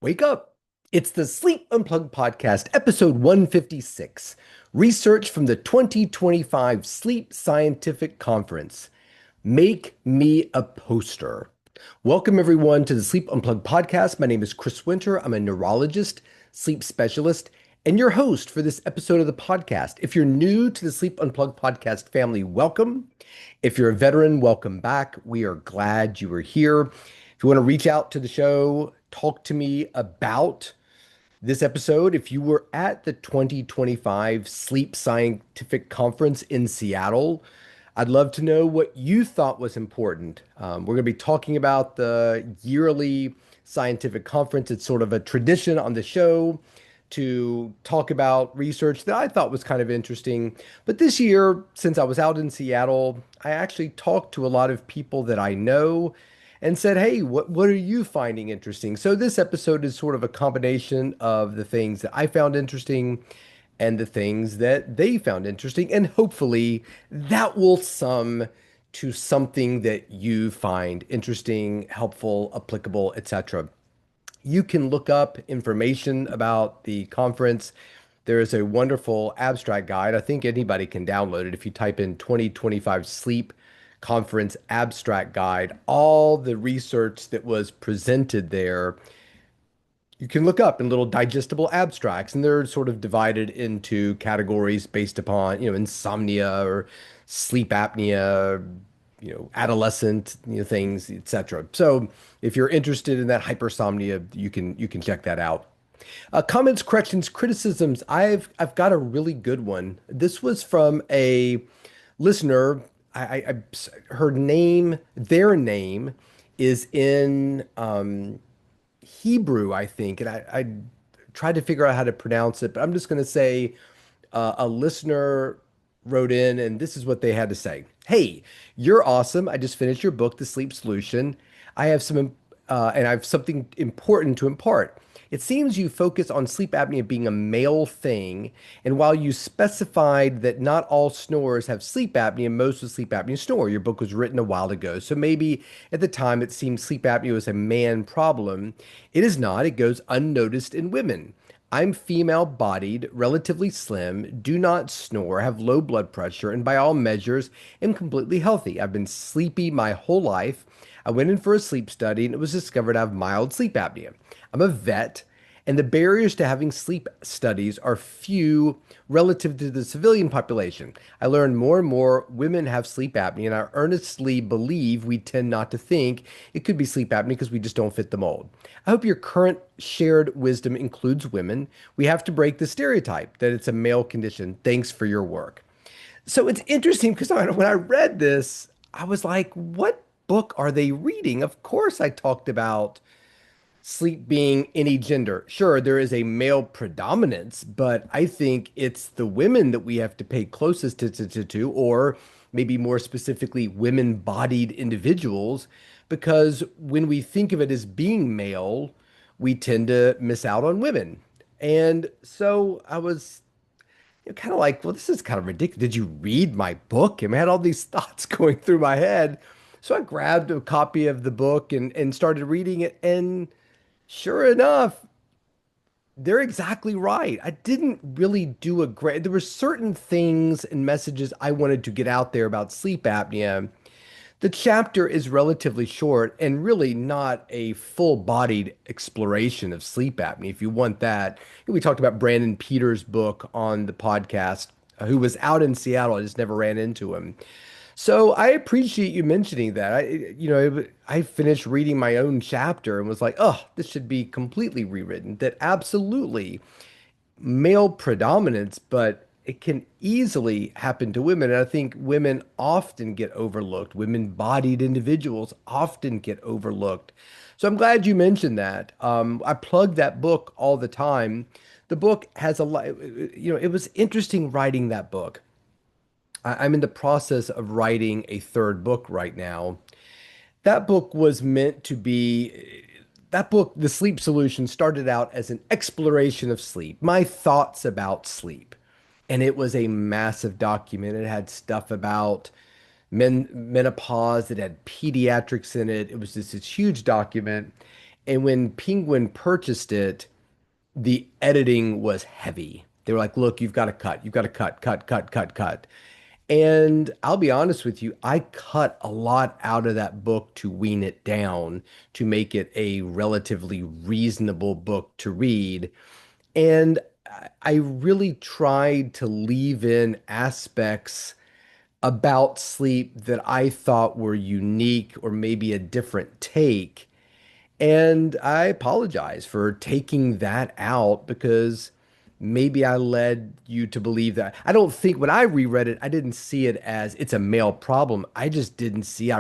Wake up. It's the Sleep Unplugged podcast, episode 156, research from the 2025 Sleep Scientific Conference. Make me a poster. Welcome, everyone, to the Sleep Unplugged podcast. My name is Chris Winter. I'm a neurologist, sleep specialist, and your host for this episode of the podcast. If you're new to the Sleep Unplugged podcast family, welcome. If you're a veteran, welcome back. We are glad you are here. If you want to reach out to the show, talk to me about this episode. If you were at the 2025 Sleep Scientific Conference in Seattle, I'd love to know what you thought was important. We're going to be talking about the yearly scientific conference. It's sort of a tradition on the show to talk about research that I thought was kind of interesting. But this year, since I was out in Seattle, I actually talked to a lot of people that I know and said, "Hey, what are you finding interesting?" So this episode is sort of a combination of the things that I found interesting and the things that they found interesting, and hopefully that will sum to something that you find interesting, helpful, applicable, etc. You can look up information about the conference. There is a wonderful abstract guide. I think anybody can download it if you type in 2025 Sleep Conference Abstract Guide. All the research that was presented there, you can look up in little digestible abstracts, and they're sort of divided into categories based upon, insomnia or sleep apnea, adolescent, things, etc. So if you're interested in that hypersomnia, you can check that out. Comments, corrections, criticisms. I've got a really good one. This was from a listener. Her name, their name, is in Hebrew, I think, and I tried to figure out how to pronounce it, but I'm just going to say a listener wrote in, and this is what they had to say. "Hey, you're awesome. I just finished your book, The Sleep Solution. I have and I have something important to impart. It seems you focus on sleep apnea being a male thing, and while you specified that not all snorers have sleep apnea, most with sleep apnea snore. Your book was written a while ago, so maybe at the time it seemed sleep apnea was a man problem. It is not. It goes unnoticed in women. I'm female bodied, relatively slim, do not snore, have low blood pressure, and by all measures am completely healthy. I've been sleepy my whole life. I went in for a sleep study and it was discovered I have mild sleep apnea. I'm a vet, and the barriers to having sleep studies are few relative to the civilian population. I learned more and more women have sleep apnea, and I earnestly believe we tend not to think it could be sleep apnea because we just don't fit the mold. I hope your current shared wisdom includes women. We have to break the stereotype that it's a male condition. Thanks for your work." So it's interesting because when I read this, I was like, what book are they reading? Of course, I talked about sleep being any gender. Sure, there is a male predominance, but I think it's the women that we have to pay closest to, or maybe more specifically, women-bodied individuals, because when we think of it as being male, we tend to miss out on women. And so I was kind of like, well, this is kind of ridiculous. Did you read my book? And I had all these thoughts going through my head. So I grabbed a copy of the book and started reading it. And sure enough, they're exactly right. I didn't really do a great, there were certain things and messages I wanted to get out there about sleep apnea. The chapter is relatively short and really not a full-bodied exploration of sleep apnea. If you want that, we talked about Brandon Peters' book on the podcast, who was out in Seattle. I just never ran into him. So I appreciate you mentioning that. I finished reading my own chapter and was like, oh, this should be completely rewritten. That absolutely male predominance, but it can easily happen to women. And I think women often get overlooked. Women-bodied individuals often get overlooked. So I'm glad you mentioned that. I plug that book all the time. The book has a lot, it was interesting writing that book. I'm in the process of writing a third book right now. That book was meant to be, that book, The Sleep Solution, started out as an exploration of sleep, my thoughts about sleep. And it was a massive document. It had stuff about menopause, it had pediatrics in it. It was just this huge document. And when Penguin purchased it, the editing was heavy. They were like, look, you've got to cut. You've got to cut, cut, cut, cut, cut. And I'll be honest with you, I cut a lot out of that book to wean it down to make it a relatively reasonable book to read. And I really tried to leave in aspects about sleep that I thought were unique or maybe a different take. And I apologize for taking that out because maybe I led you to believe that. I don't think when I reread it, I didn't see it as it's a male problem. I just didn't see I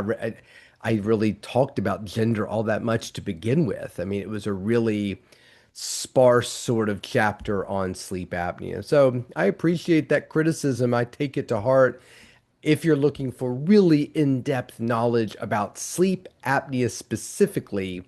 really talked about gender all that much to begin with. I mean, it was a really sparse sort of chapter on sleep apnea. So I appreciate that criticism. I take it to heart. If you're looking for really in-depth knowledge about sleep apnea specifically,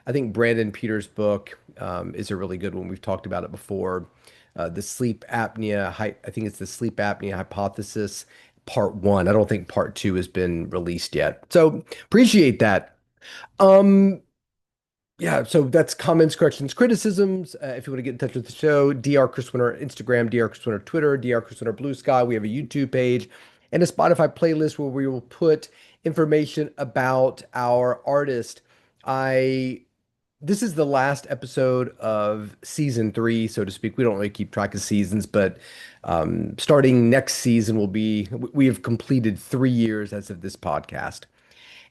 I think Brandon Peters' book is a really good one. We've talked about it before. The sleep apnea, I think it's the sleep apnea hypothesis, part one. I don't think part two has been released yet. So appreciate that. Um, yeah, so that's comments, corrections, criticisms. If you want to get in touch with the show, Dr. Chris Winter Instagram, Dr. Chris Winter Twitter, Dr. Chris Winter Blue Sky. We have a YouTube page and a Spotify playlist where we will put information about our artist. I This is the last episode of season three, so to speak. We don't really keep track of seasons, but starting next season will be, we have completed 3 years as of this podcast.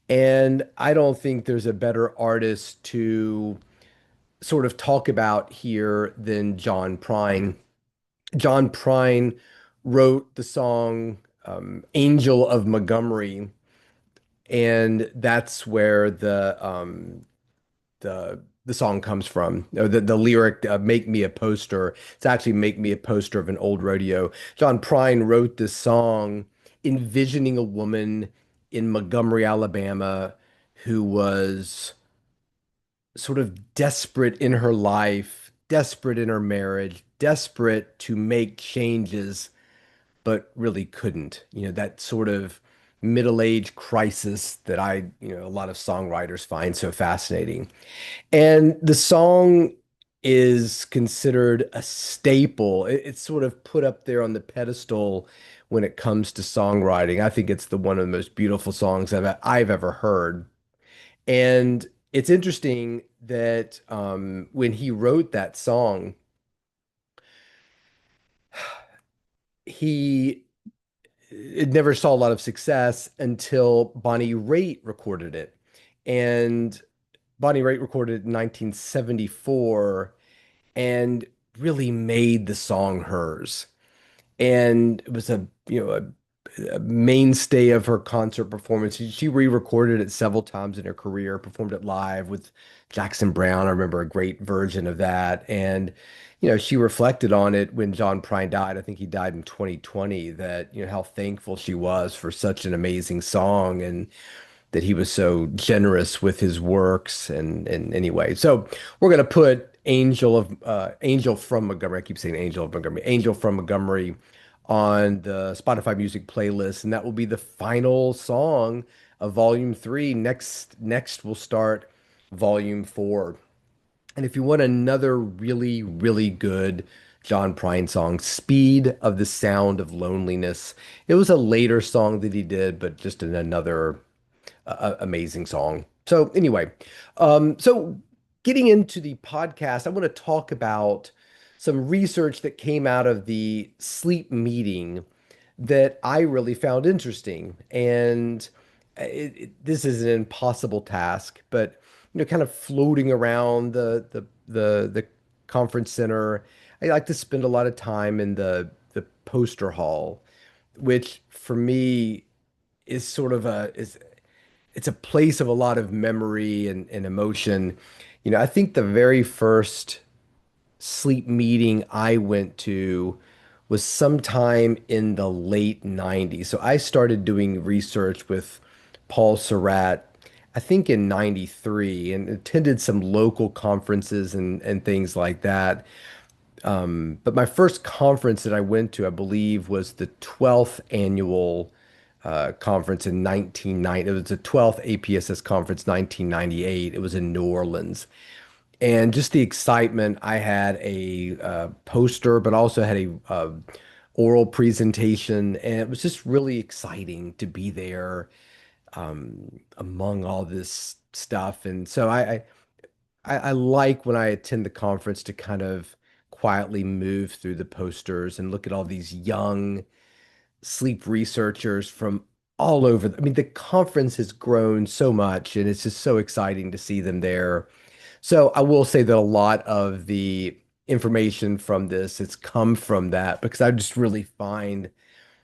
And I don't think there's a better artist to sort of talk about here than John Prine. John Prine wrote the song Angel of Montgomery, and that's where the song comes from. Or the lyric "Make me a poster." It's actually "Make me a poster of an old rodeo." John Prine wrote this song envisioning a woman in Montgomery, Alabama, who was sort of desperate in her life, desperate in her marriage, desperate to make changes, but really couldn't. That sort of middle-age crisis that a lot of songwriters find so fascinating. And the song is considered a staple. It's sort of put up there on the pedestal when it comes to songwriting. I think it's the one of the most beautiful songs I've ever heard. And it's interesting that when he wrote that song, he it never saw a lot of success until Bonnie Raitt recorded it. And Bonnie Raitt recorded it in 1974 and really made the song hers. And it was a mainstay of her concert performance. She re-recorded it several times in her career, performed it live with Jackson Browne. I remember a great version of that. And she reflected on it when John Prine died. I think he died in 2020, that how thankful she was for such an amazing song and that he was so generous with his works. And anyway, so we're gonna put Angel from Montgomery. I keep saying Angel of Montgomery. Angel from Montgomery on the Spotify music playlist, and that will be the final song of volume three. Next we'll start volume four. And if you want another really, really good John Prine song, Speed of the Sound of Loneliness. It was a later song that he did, but just another amazing song. So anyway, so getting into the podcast, I want to talk about some research that came out of the sleep meeting that I really found interesting. And this is an impossible task, but kind of floating around the conference center, I like to spend a lot of time in the poster hall, which for me is sort of a is it's a place of a lot of memory and emotion. I think the very first sleep meeting I went to was sometime in the late 90s. So I started doing research with Paul Surratt, I think in 93, and attended some local conferences and things like that. But my first conference that I went to, I believe, was the 12th annual conference in 1990. It was the 12th APSS conference, 1998. It was in New Orleans. And just the excitement, I had a poster, but also had a oral presentation, and it was just really exciting to be there among all this stuff. And so I like when I attend the conference to kind of quietly move through the posters and look at all these young sleep researchers from all over. I mean, the conference has grown so much, and it's just so exciting to see them there. So I will say that a lot of the information from this has come from that because I just really find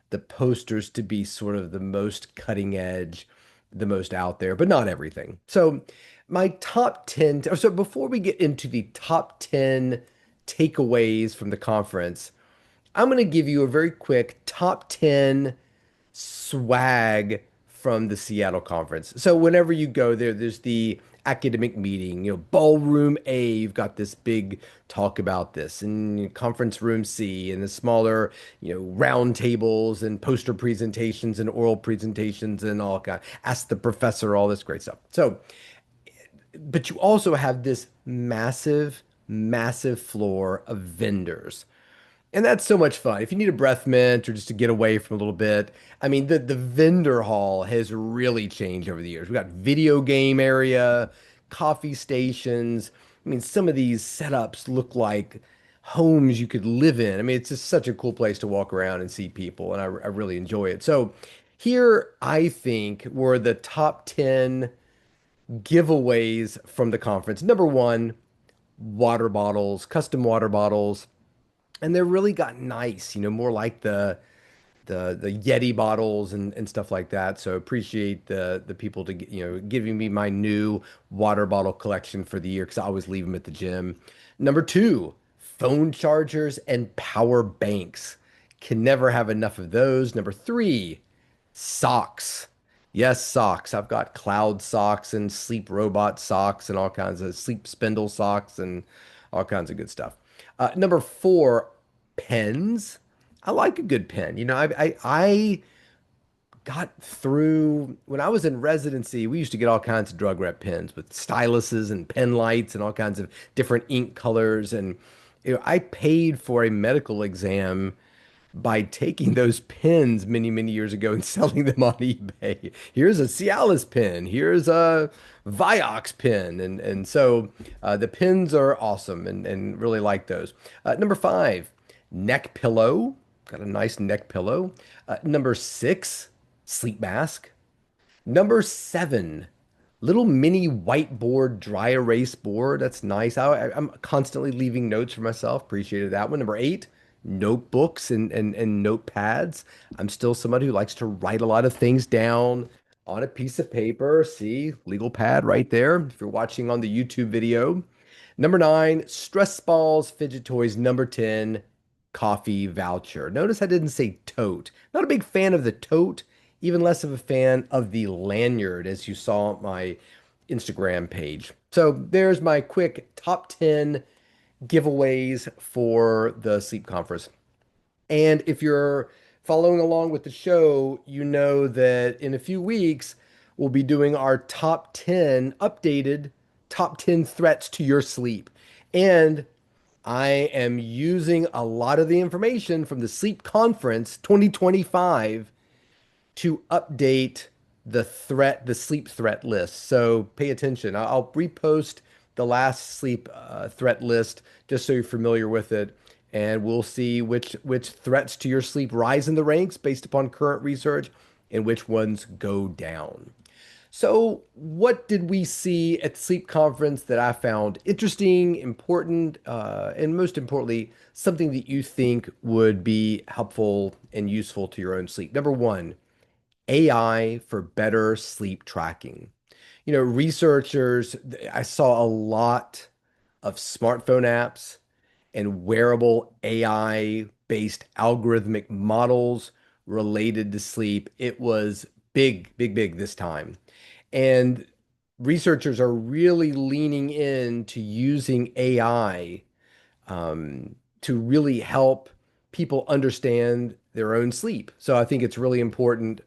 the posters to be sort of the most cutting edge, the most out there, but not everything. So my top 10, so before we get into the top 10 takeaways from the conference, I'm going to give you a very quick top 10 swag from the Seattle conference. So whenever you go there, there's the academic meeting, ballroom A, you've got this big talk about this, and conference room C, and the smaller, round tables and poster presentations and oral presentations and all kind. Ask the professor, all this great stuff. So, but you also have this massive, massive floor of vendors. And that's so much fun. If you need a breath mint or just to get away from a little bit, I mean, the vendor hall has really changed over the years. We got video game area, coffee stations. I mean, some of these setups look like homes you could live in. I mean, it's just such a cool place to walk around and see people, and I really enjoy it. So here, I think, were the top 10 giveaways from the conference. Number one, water bottles, custom water bottles, and they're really got nice, more like the Yeti bottles and stuff like that. So appreciate the people to giving me my new water bottle collection for the year because I always leave them at the gym. Number two, phone chargers and power banks. Can never have enough of those. Number three, socks. Yes, socks. I've got cloud socks and sleep robot socks and all kinds of sleep spindle socks and all kinds of good stuff. Number four, pens. I like a good pen. I got through when I was in residency, we used to get all kinds of drug rep pens with styluses and pen lights and all kinds of different ink colors. And I paid for a medical exam by taking those pens many, many years ago and selling them on eBay. Here's a Cialis pen. Here's a Vioxx pen. And so the pens are awesome and really like those. Number five, neck pillow. Got a nice neck pillow. Number six, sleep mask. Number seven, little mini whiteboard dry erase board. That's nice. I'm constantly leaving notes for myself. Appreciated that one. Number eight, notebooks and notepads. I'm still somebody who likes to write a lot of things down on a piece of paper. See, legal pad right there. If you're watching on the YouTube video. Number nine, stress balls, fidget toys. Number 10, coffee voucher. Notice I didn't say tote. Not a big fan of the tote, even less of a fan of the lanyard, as you saw on my Instagram page. So there's my quick top 10 giveaways for the sleep conference. And if you're following along with the show, you know that in a few weeks, we'll be doing our top 10 updated top 10 threats to your sleep. And I am using a lot of the information from the Sleep Conference 2025 to update the sleep threat list. So pay attention. I'll repost the last sleep threat list just so you're familiar with it. And we'll see which threats to your sleep rise in the ranks based upon current research and which ones go down. So, what did we see at the sleep conference that I found interesting, important, and most importantly, something that you think would be helpful and useful to your own sleep? Number one, AI for better sleep tracking. Researchers, I saw a lot of smartphone apps and wearable AI-based algorithmic models related to sleep. It was big, big, big this time. And researchers are really leaning into using AI to really help people understand their own sleep. So I think it's really important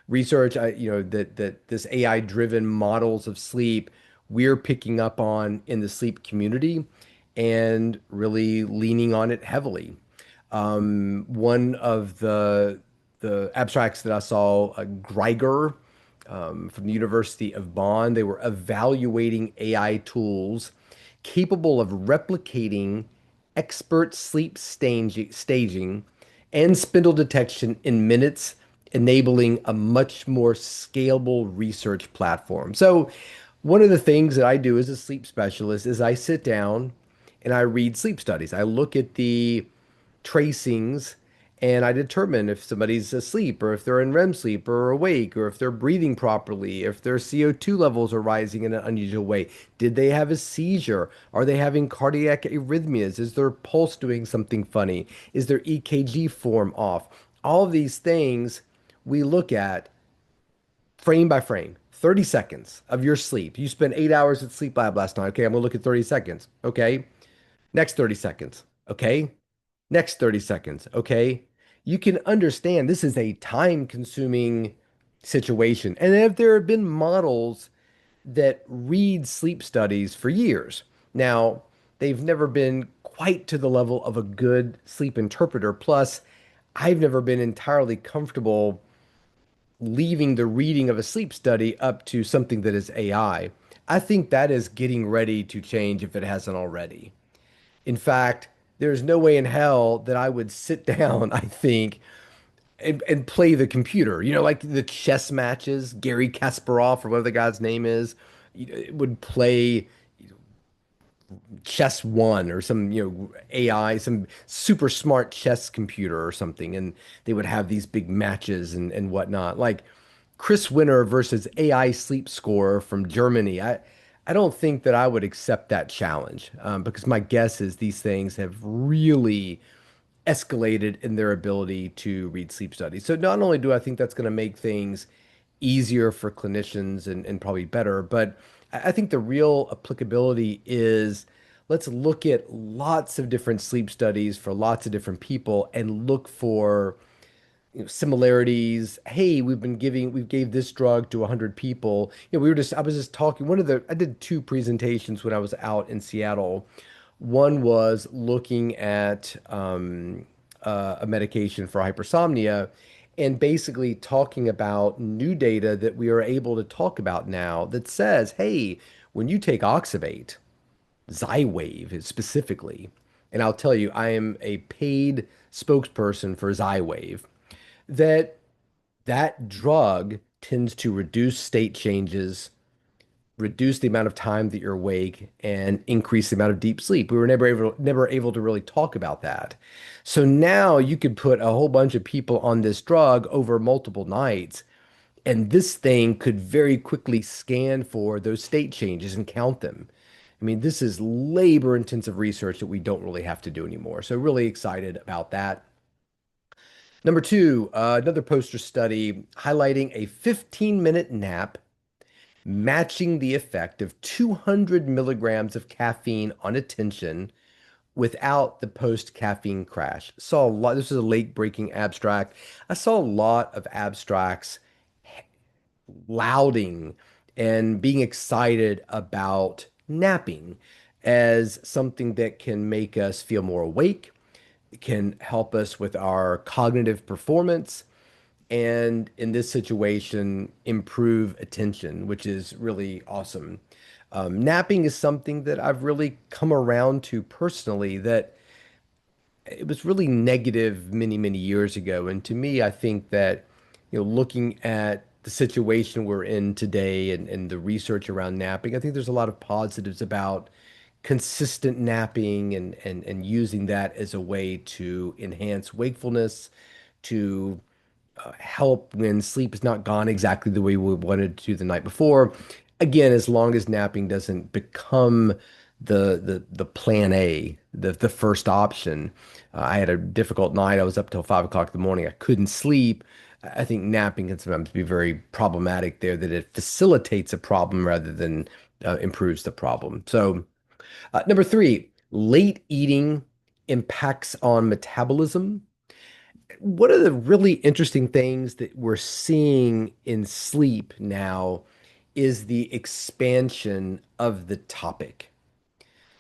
research, that this AI-driven models of sleep we're picking up on in the sleep community and really leaning on it heavily. One of the abstracts that I saw, Greiger from the University of Bonn, they were evaluating AI tools capable of replicating expert sleep staging and spindle detection in minutes, enabling a much more scalable research platform. So, one of the things that I do as a sleep specialist is I sit down and I read sleep studies. I look at the tracings and I determine if somebody's asleep or if they're in REM sleep or awake or if they're breathing properly, if their CO2 levels are rising in an unusual way. Did they have a seizure? Are they having cardiac arrhythmias? Is their pulse doing something funny? Is their EKG form off? All of these things we look at frame by frame. 30 seconds of your sleep. You spent 8 hours at sleep lab last night. Okay, I'm gonna look at 30 seconds. Okay. Next 30 seconds. Okay. Next 30 seconds. Okay. You can understand this is a time consuming situation. And if there have been models that read sleep studies for years. Now, they've never been quite to the level of a good sleep interpreter. Plus, I've never been entirely comfortable leaving the reading of a sleep study up to something that is AI. I think that is getting ready to change if it hasn't already. In fact, there's no way in hell that I would sit down, I think, and play the computer. Like the chess matches, Gary Kasparov or whatever the guy's name is, would play chess one or some, AI, some super smart chess computer or something, and they would have these big matches and whatnot. Like Chris Winner versus AI sleep score from Germany. I don't think that I would accept that challenge because my guess is these things have really escalated in their ability to read sleep studies. So not only do I think that's going to make things easier for clinicians and probably better, but I think the real applicability is let's look at lots of different sleep studies for lots of different people and look for similarities. Hey, we gave this drug to 100 people. I was just talking, I did two presentations when I was out in Seattle. One was looking at a medication for hypersomnia and basically talking about new data that we are able to talk about now that says, hey, when you take oxybate, Xywav specifically, and I'll tell you, I am a paid spokesperson for Xywav, that that drug tends to reduce state changes, reduce the amount of time that you're awake, and increase the amount of deep sleep. We were never able to really talk about that. So now you could put a whole bunch of people on this drug over multiple nights, and this thing could very quickly scan for those state changes and count them. I mean, this is labor-intensive research that we don't really have to do anymore. So really excited about that. Number two, another poster study highlighting a 15-minute nap matching the effect of 200 milligrams of caffeine on attention without the post-caffeine crash. Saw a lot, this is a late-breaking abstract. I saw a lot of abstracts lauding and being excited about napping as something that can make us feel more awake, can help us with our cognitive performance, and in this situation, improve attention, which is really awesome. Napping is something that I've really come around to personally, that it was really negative many, many years ago. And to me, I think that, looking at the situation we're in today and the research around napping, I think there's a lot of positives about consistent napping and using that as a way to enhance wakefulness, to help when sleep is not gone exactly the way we wanted to the night before. Again, as long as napping doesn't become the plan A, the first option. I had a difficult night. I was up till 5 o'clock in the morning. I couldn't sleep. I think napping can sometimes be very problematic there, that it facilitates a problem rather than improves the problem. So, number three, late eating impacts on metabolism. One of the really interesting things that we're seeing in sleep now is the expansion of the topic.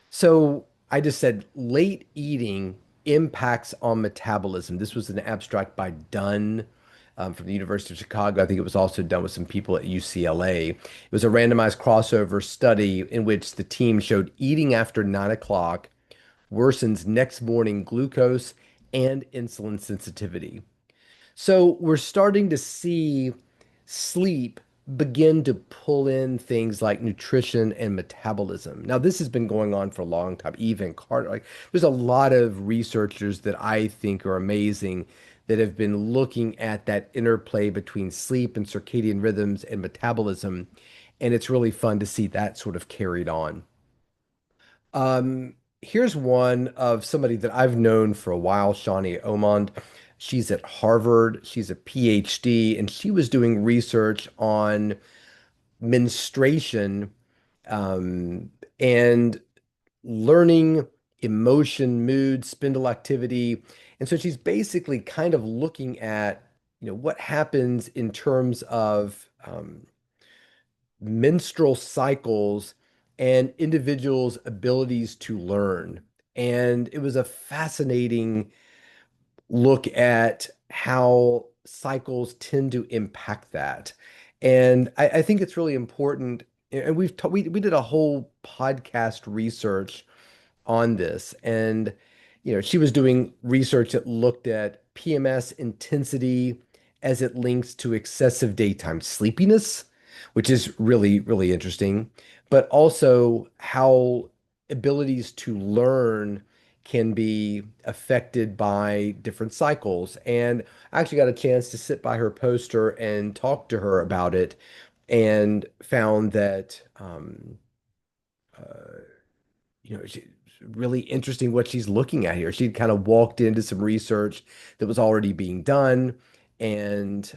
So I just said late eating impacts on metabolism. This was an abstract by Dunn from the University of Chicago. I think it was also done with some people at UCLA. It was a randomized crossover study in which the team showed eating after 9 o'clock worsens next morning glucose and insulin sensitivity. So we're starting to see sleep begin to pull in things like nutrition and metabolism. Now, this has been going on for a long time. Even Carter, like, there's a lot of researchers that I think are amazing that have been looking at that interplay between sleep and circadian rhythms and metabolism. And it's really fun to see that sort of carried on. Here's one of somebody that I've known for a while, Shawnee Omond. She's at Harvard. She's a PhD, and she was doing research on menstruation, and learning emotion, mood, spindle activity. And so she's basically kind of looking at, what happens in terms of menstrual cycles and individuals' abilities to learn. And it was a fascinating look at how cycles tend to impact that. And I think it's really important. And we did a whole podcast research on this. And, she was doing research that looked at PMS intensity as it links to excessive daytime sleepiness, which is really, really interesting, but also how abilities to learn can be affected by different cycles. And I actually got a chance to sit by her poster and talk to her about it and found that it's really interesting what she's looking at here. She'd kind of walked into some research that was already being done, and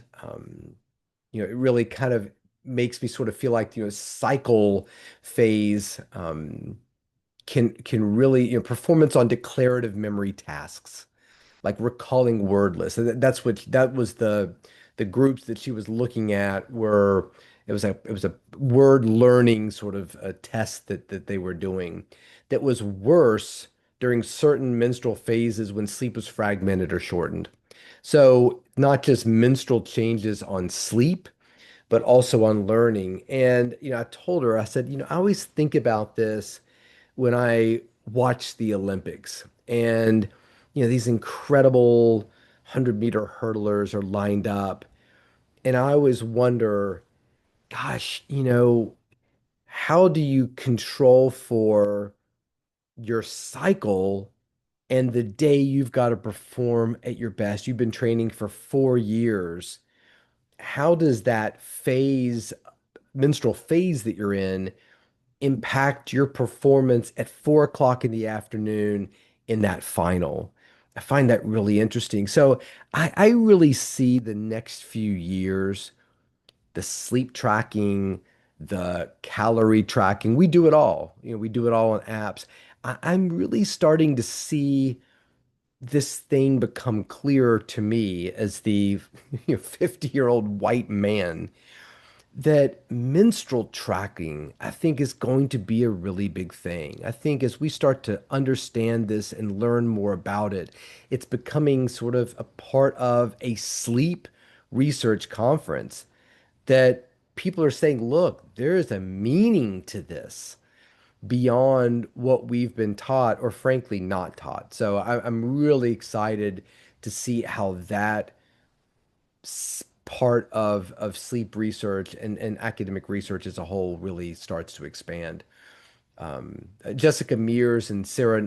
it really kind of makes me sort of feel like cycle phase can really performance on declarative memory tasks like recalling word lists. And that was the groups that she was looking at were it was a word learning sort of a test that they were doing that was worse during certain menstrual phases when sleep was fragmented or shortened. So not just menstrual changes on sleep, but also on learning. And I told her, I said, I always think about this when I watch the Olympics and these incredible 100-meter hurtlers are lined up. And I always wonder, gosh, how do you control for your cycle and the day you've got to perform at your best? You've been training for 4 years. How does that menstrual phase that you're in, impact your performance at 4 o'clock in the afternoon in that final? I find that really interesting. So I really see the next few years, the sleep tracking, the calorie tracking, we do it all. We do it all on apps. I'm really starting to see this thing become clearer to me as the 50-year-old white man that menstrual tracking, I think, is going to be a really big thing. I think as we start to understand this and learn more about it, it's becoming sort of a part of a sleep research conference that people are saying, look, there is a meaning to this beyond what we've been taught or frankly not taught. So I'm really excited to see how that part of sleep research and academic research as a whole really starts to expand. Jessica Mears and Sarah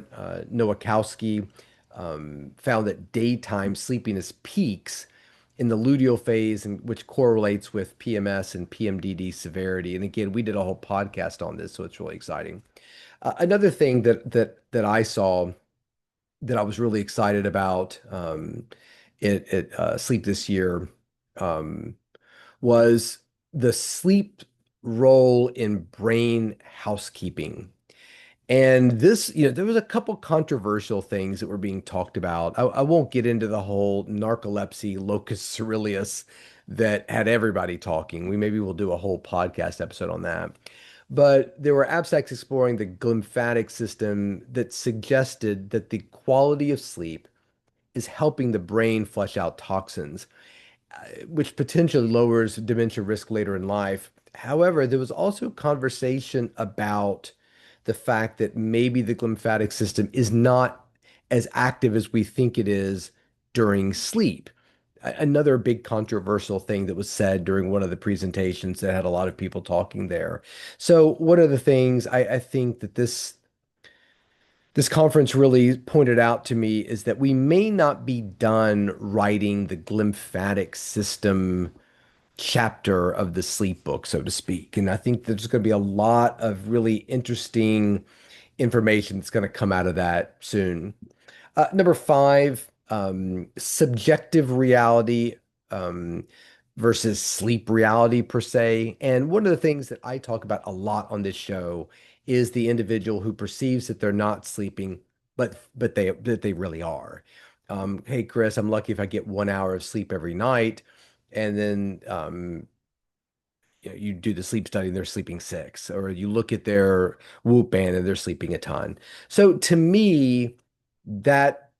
Nowakowski found that daytime sleepiness peaks in the luteal phase, and which correlates with PMS and PMDD severity. And again, we did a whole podcast on this, so it's really exciting. Another thing that I saw that I was really excited about at Sleep This Year um, was the sleep role in brain housekeeping. And this, there was a couple controversial things that were being talked about. I won't get into the whole narcolepsy locus ceruleus that had everybody talking. We maybe will do a whole podcast episode on that. But there were abstracts exploring the glymphatic system that suggested that the quality of sleep is helping the brain flush out toxins, which potentially lowers dementia risk later in life. However, there was also conversation about the fact that maybe the glymphatic system is not as active as we think it is during sleep. Another big controversial thing that was said during one of the presentations that had a lot of people talking there. So one of the things I think that this conference really pointed out to me is that we may not be done writing the glymphatic system chapter of the sleep book, so to speak. And I think there's going to be a lot of really interesting information that's going to come out of that soon. Number five, subjective reality um, versus sleep reality per se. And one of the things that I talk about a lot on this show is the individual who perceives that they're not sleeping, but they really are. Hey, Chris, I'm lucky if I get 1 hour of sleep every night, and then you do the sleep study and they're sleeping six, or you look at their Whoop band and they're sleeping a ton. So to me, that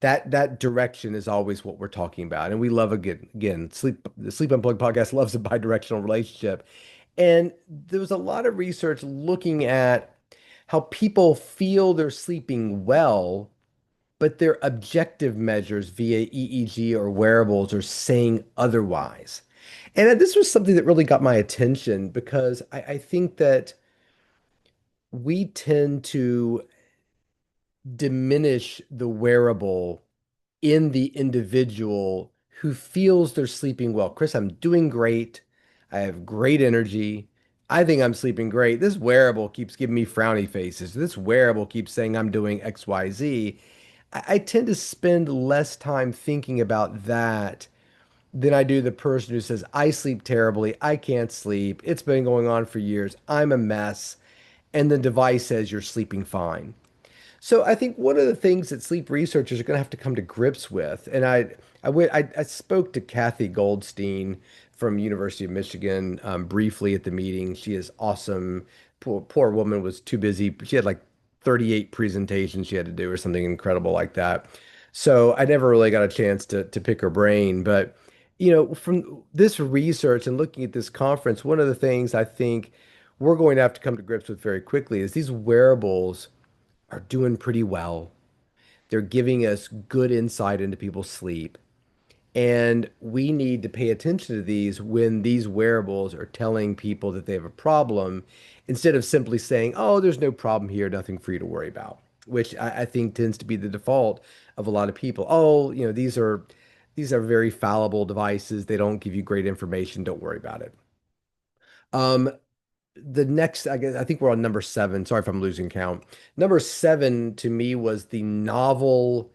direction is always what we're talking about. And we love again, the Sleep Unplugged podcast loves a bi-directional relationship. And there was a lot of research looking at how people feel they're sleeping well, but their objective measures via EEG or wearables are saying otherwise. And this was something that really got my attention because I think that we tend to diminish the wearable in the individual who feels they're sleeping well. Chris, I'm doing great. I have great energy. I think I'm sleeping great. This wearable keeps giving me frowny faces. This wearable keeps saying I'm doing XYZ. I tend to spend less time thinking about that than I do the person who says, I sleep terribly. I can't sleep. It's been going on for years. I'm a mess. And the device says you're sleeping fine. So I think one of the things that sleep researchers are going to have to come to grips with, and I spoke to Kathy Goldstein from University of Michigan briefly at the meeting. She is awesome. Poor woman was too busy. She had like 38 presentations she had to do or something incredible like that. So I never really got a chance to pick her brain. But from this research and looking at this conference, one of the things I think we're going to have to come to grips with very quickly is these wearables are doing pretty well. They're giving us good insight into people's sleep. And we need to pay attention to these when these wearables are telling people that they have a problem instead of simply saying, oh, there's no problem here, nothing for you to worry about, which I think tends to be the default of a lot of people. Oh, these are very fallible devices. They don't give you great information. Don't worry about it. Um, the next, I guess, I think we're on number seven. Sorry if I'm losing count. Number seven to me was the novel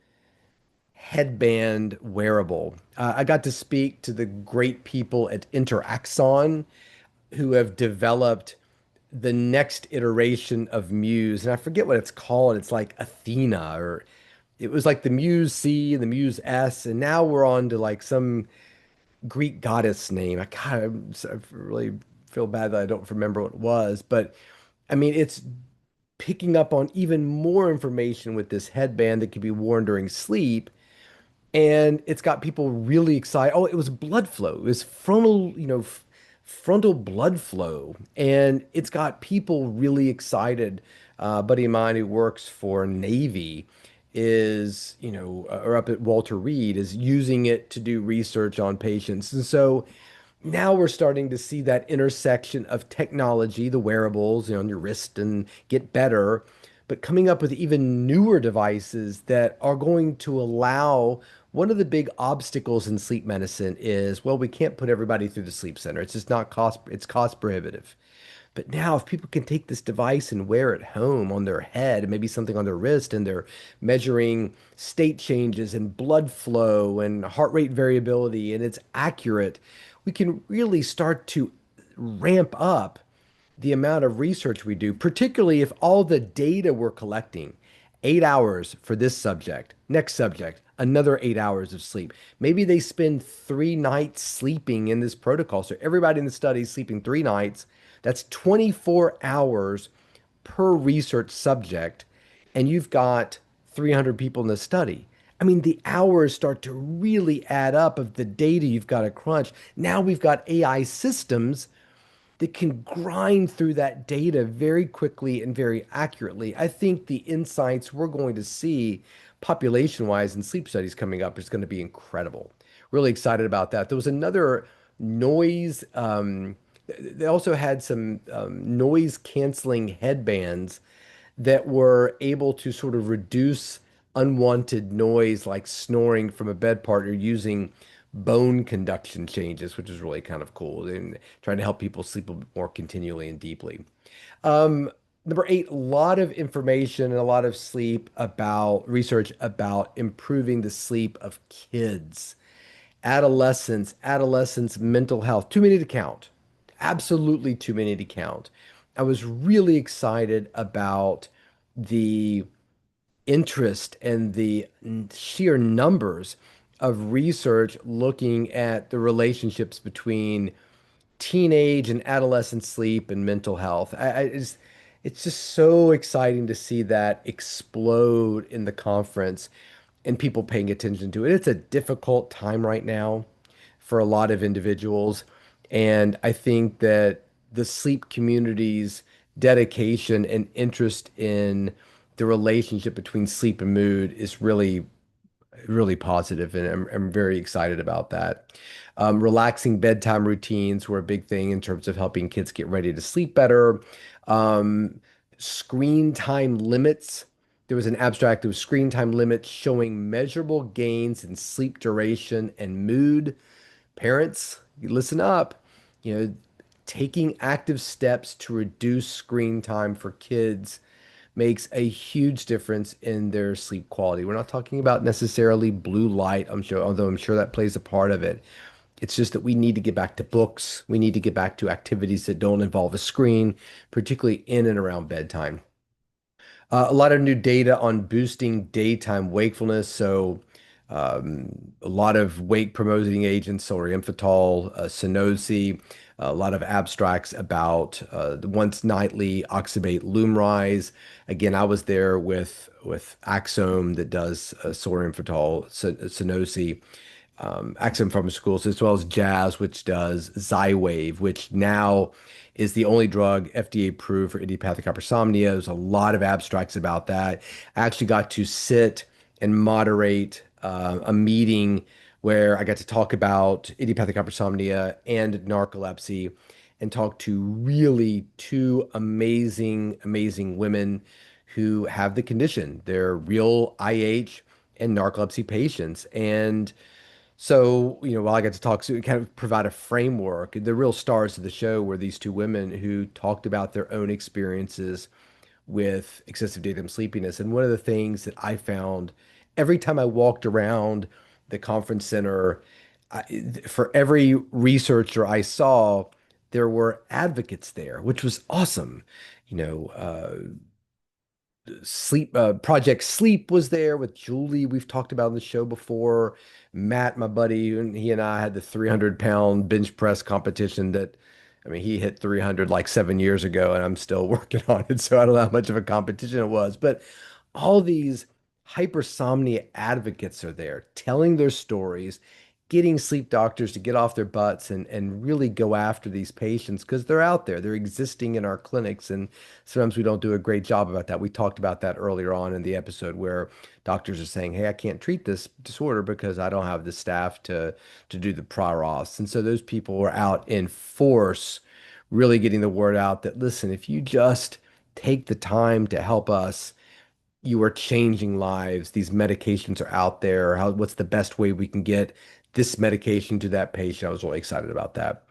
headband wearable. I got to speak to the great people at Interaxon who have developed the next iteration of Muse, and I forget what it's called. It's like Athena, or it was like the Muse C and the Muse S, and now we're on to like some Greek goddess name. I really feel bad that I don't remember what it was, but I mean, it's picking up on even more information with this headband that can be worn during sleep. And it's got people really excited. Oh, it was blood flow. It was frontal blood flow. And it's got people really excited. A buddy of mine who works for Navy or up at Walter Reed, is using it to do research on patients. And so now we're starting to see that intersection of technology, the wearables, on your wrist and get better, but coming up with even newer devices that are going to allow one of the big obstacles in sleep medicine is, well, we can't put everybody through the sleep center. It's just not it's cost prohibitive. But now, if people can take this device and wear it home on their head and maybe something on their wrist, and they're measuring state changes and blood flow and heart rate variability, and it's accurate, we can really start to ramp up the amount of research we do, particularly if all the data we're collecting, 8 hours for this subject, next subject, another 8 hours of sleep. Maybe they spend 3 nights sleeping in this protocol. So everybody in the study is sleeping 3 nights. That's 24 hours per research subject. And you've got 300 people in the study. I mean, the hours start to really add up of the data you've got to crunch. Now we've got AI systems that can grind through that data very quickly and very accurately. I think the insights we're going to see population-wise in sleep studies coming up is going to be incredible. Really excited about that. There was another noise. They also had some noise canceling headbands that were able to sort of reduce unwanted noise like snoring from a bed partner using bone conduction changes, which is really kind of cool and trying to help people sleep a bit more continually and deeply. Um, Number eight, a lot of information and a lot of sleep about research about improving the sleep of kids, adolescents, mental health. Too many to count. Absolutely too many to count. I was really excited about the interest and the sheer numbers of research looking at the relationships between teenage and adolescent sleep and mental health. It's just so exciting to see that explode in the conference and people paying attention to it. It's a difficult time right now for a lot of individuals. And I think that the sleep community's dedication and interest in the relationship between sleep and mood is really positive, and I'm very excited about that. Relaxing bedtime routines were a big thing in terms of helping kids get ready to sleep better. Um, Screen time limits. There was an abstract of screen time limits showing measurable gains in sleep duration and mood. Parents, you listen up. You know, taking active steps to reduce screen time for kids makes a huge difference in their sleep quality. We're not talking about necessarily blue light, I'm sure, although I'm sure that plays a part of it. It's just that we need to get back to books. We need to get back to activities that don't involve a screen, particularly in and around bedtime. A lot of new data on boosting daytime wakefulness. So, a lot of wake promoting agents, solriamfetol, Sunosi, a lot of abstracts about the once nightly oxybate Lumryz. Again, I was there with Axsome that does solriamfetol, Sunosi, Axsome Pharmaceuticals, as well as Jazz, which does Xywav, which now is the only drug FDA approved for idiopathic hypersomnia. There's a lot of abstracts about that. I actually got to sit and moderate a meeting where I got to talk about idiopathic hypersomnia and narcolepsy and talk to really two amazing women who have the condition. They're real IH and narcolepsy patients. And so, while I got to talk, so kind of provide a framework, the real stars of the show were these two women who talked about their own experiences with excessive daytime sleepiness. And one of the things that I found every time I walked around the conference center, I, for every researcher I saw, there were advocates there, which was awesome. You know, Sleep Project Sleep was there with Julie. We've talked about on the show before. Matt, my buddy, and he and I had the 300-pound bench press competition that, I mean, he hit 300 like 7 years ago, and I'm still working on it. So I don't know how much of a competition it was. But all these hypersomnia advocates are there telling their stories, getting sleep doctors to get off their butts and really go after these patients because they're out there. They're existing in our clinics. And sometimes we don't do a great job about that. We talked about that earlier on in the episode where doctors are saying, hey, I can't treat this disorder because I don't have the staff to do the prior auths. And so those people were out in force, really getting the word out that, listen, if you just take the time to help us, you are changing lives. These medications are out there. What's the best way we can get this medication to that patient? I was really excited about that.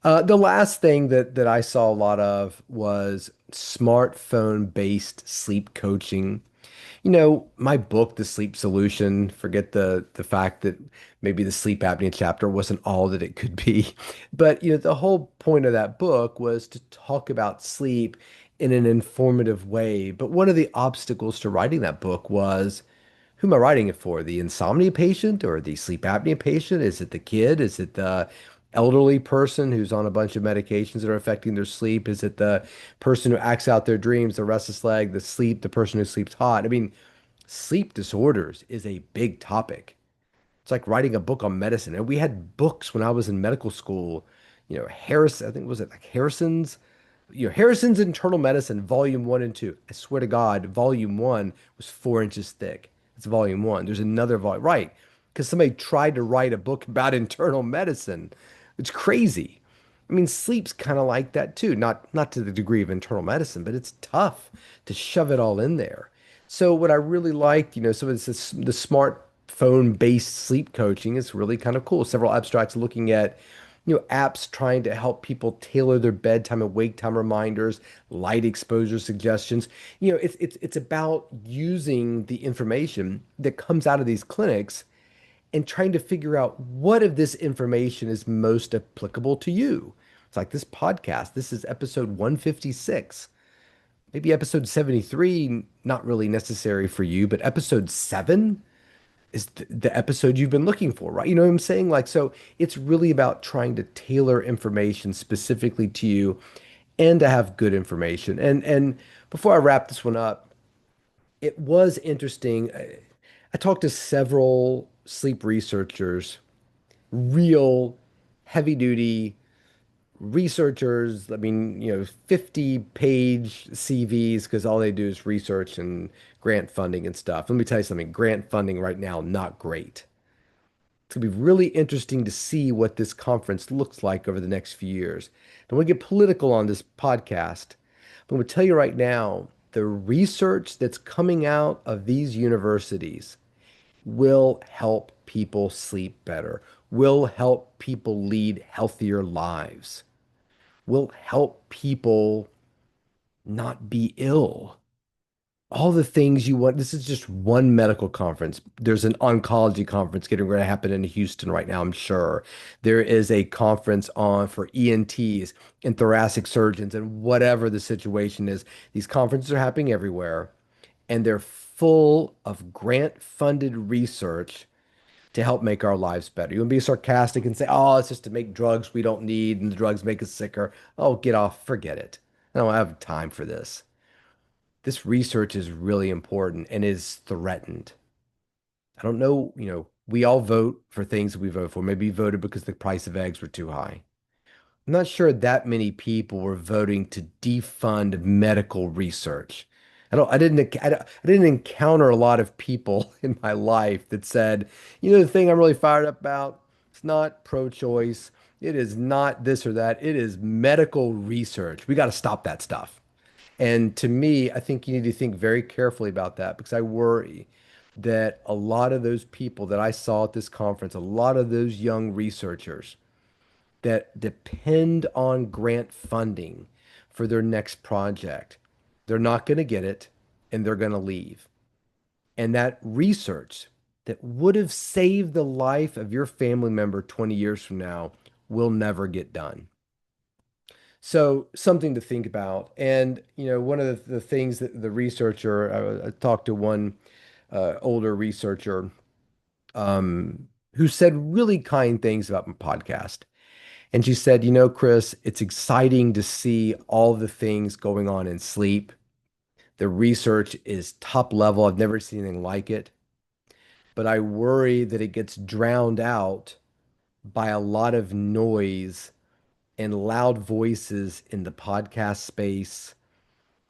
The last thing that I saw a lot of was smartphone-based sleep coaching. My book, The Sleep Solution, forget the fact that maybe the sleep apnea chapter wasn't all that it could be. But, the whole point of that book was to talk about sleep in an informative way. But one of the obstacles to writing that book was, who am I writing it for? The insomnia patient or the sleep apnea patient? Is it the kid? Is it the elderly person who's on a bunch of medications that are affecting their sleep? Is it the person who acts out their dreams, the restless leg, the person who sleeps hot? I mean, sleep disorders is a big topic. It's like writing a book on medicine. And we had books when I was in medical school, Harris, I think was it like Harrison's Internal Medicine, Volume 1 and 2. I swear to God, Volume 1 was 4 inches thick. It's Volume 1. There's another volume, right? Because somebody tried to write a book about internal medicine. It's crazy. I mean, sleep's kind of like that too. Not to the degree of internal medicine, but it's tough to shove it all in there. So what I really liked, so it's the smartphone-based sleep coaching is really kind of cool. Several abstracts looking at apps trying to help people tailor their bedtime and wake time reminders, light exposure suggestions. It's about using the information that comes out of these clinics and trying to figure out what of this information is most applicable to you. It's like this podcast. This is episode 156. Maybe episode 73, not really necessary for you, but episode 7 is the episode you've been looking for, right? You know what I'm saying? Like, so it's really about trying to tailor information specifically to you and to have good information. And before I wrap this one up, it was interesting. I talked to several sleep researchers, real heavy duty researchers. I mean, 50-page CVs because all they do is research and grant funding and stuff. Let me tell you something, grant funding right now, not great. It's going to be really interesting to see what this conference looks like over the next few years. Don't want to get political on this podcast, but I'm going to tell you right now, the research that's coming out of these universities will help people sleep better, will help people lead healthier lives, will help people not be ill. All the things you want. This is just one medical conference. There's an oncology conference getting ready to happen in Houston right now, I'm sure. There is a conference on for ENTs and thoracic surgeons and whatever the situation is. These conferences are happening everywhere, and they're full of grant-funded research to help make our lives better. You want to be sarcastic and say, oh, it's just to make drugs we don't need and the drugs make us sicker. Oh, get off, forget it. I don't have time for this. This research is really important and is threatened. I don't know, we all vote for things that we vote for. Maybe you voted because the price of eggs were too high. I'm not sure that many people were voting to defund medical research. I didn't encounter a lot of people in my life that said, the thing I'm really fired up about, it's not pro-choice. It is not this or that. It is medical research. We got to stop that stuff. And to me, I think you need to think very carefully about that because I worry that a lot of those people that I saw at this conference, a lot of those young researchers that depend on grant funding for their next project, they're not going to get it and they're going to leave. And that research that would have saved the life of your family member 20 years from now will never get done. So something to think about. And, one of the things that the researcher, I talked to one older researcher who said really kind things about my podcast. And she said, Chris, it's exciting to see all the things going on in sleep. The research is top level. I've never seen anything like it. But I worry that it gets drowned out by a lot of noise and loud voices in the podcast space,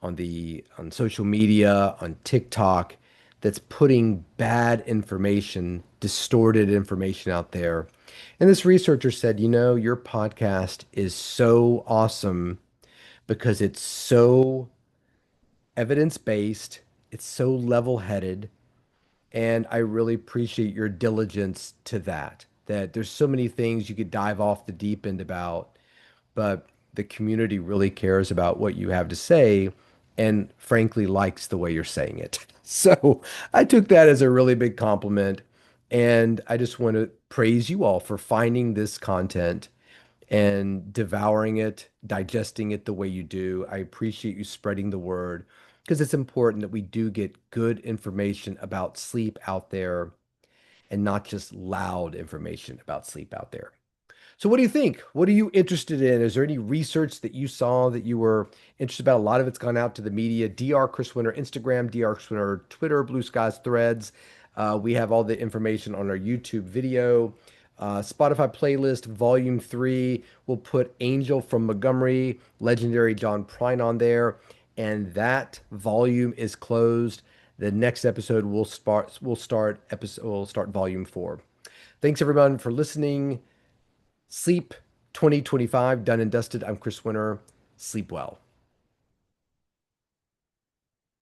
on social media, on TikTok, that's putting bad information, distorted information out there. And this researcher said, your podcast is so awesome because it's so evidence-based, it's so level-headed, and I really appreciate your diligence to that. That there's so many things you could dive off the deep end about, but the community really cares about what you have to say and frankly likes the way you're saying it. So I took that as a really big compliment. And I just want to praise you all for finding this content and devouring it, digesting it the way you do. I appreciate you spreading the word because it's important that we do get good information about sleep out there and not just loud information about sleep out there. So what do you think? What are you interested in? Is there any research that you saw that you were interested about? A lot of it's gone out to the media. Dr. Chris Winter Instagram, Dr. Chris Winter Twitter, Blue Skies Threads. We have all the information on our YouTube video. Spotify playlist, Volume 3. We'll put Angel from Montgomery, legendary John Prine on there. And that volume is closed. The next episode we'll start Volume 4. Thanks everyone for listening. Sleep 2025 done and dusted. I'm Chris Winter. Sleep well.